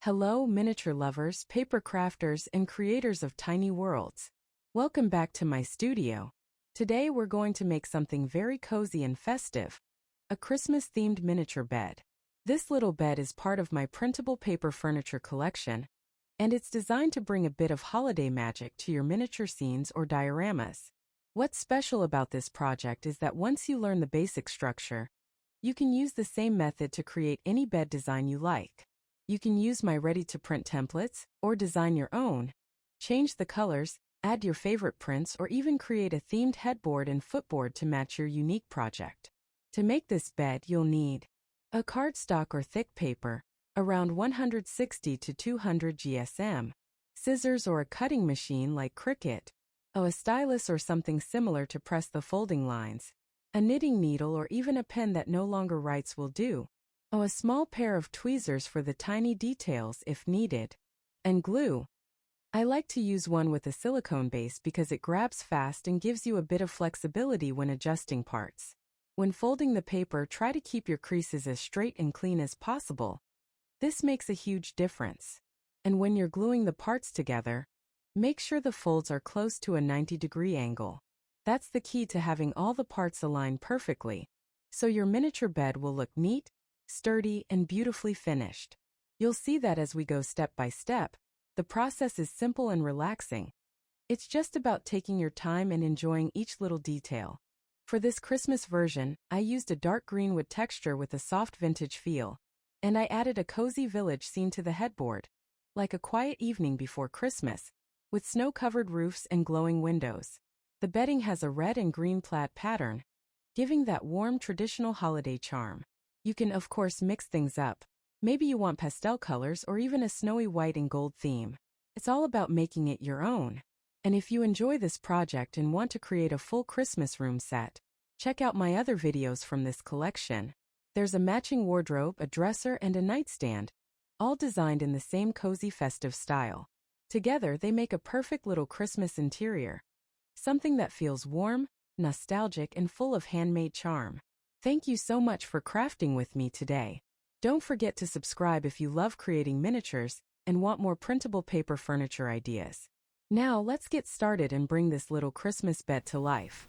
Hello, miniature lovers, paper crafters, and creators of tiny worlds. Welcome back to my studio. Today we're going to make something very cozy and festive, a Christmas-themed miniature bed. This little bed is part of my printable paper furniture collection, and it's designed to bring a bit of holiday magic to your miniature scenes or dioramas. What's special about this project is that once you learn the basic structure, you can use the same method to create any bed design you like. You can use my ready-to-print templates, or design your own, change the colors, add your favorite prints, or even create a themed headboard and footboard to match your unique project. To make this bed, you'll need a cardstock or thick paper, around 160 to 200 GSM, scissors or a cutting machine like Cricut, a stylus or something similar to press the folding lines, a knitting needle or even a pen that no longer writes will do, a small pair of tweezers for the tiny details if needed, and glue. I like to use one with a silicone base because it grabs fast and gives you a bit of flexibility when adjusting parts. When folding the paper, try to keep your creases as straight and clean as possible. This makes a huge difference. And when you're gluing the parts together, make sure the folds are close to a 90-degree angle. That's the key to having all the parts aligned perfectly, so your miniature bed will look neat, sturdy, and beautifully finished. You'll see that as we go step by step. The process is simple and relaxing. It's just about taking your time and enjoying each little detail. For this Christmas version, I used a dark green wood texture with a soft vintage feel, and I added a cozy village scene to the headboard, like a quiet evening before Christmas, with snow-covered roofs and glowing windows. The bedding has a red and green plaid pattern, giving that warm traditional holiday charm. You can of course mix things up. Maybe you want pastel colors or even a snowy white and gold theme. It's all about making it your own. And if you enjoy this project and want to create a full Christmas room set, check out my other videos from this collection. There's a matching wardrobe, a dresser, and a nightstand, all designed in the same cozy festive style. Together, they make a perfect little Christmas interior, something that feels warm, nostalgic, and full of handmade charm. Thank you so much for crafting with me today. Don't forget to subscribe if you love creating miniatures and want more printable paper furniture ideas. Now let's get started and bring this little Christmas bed to life.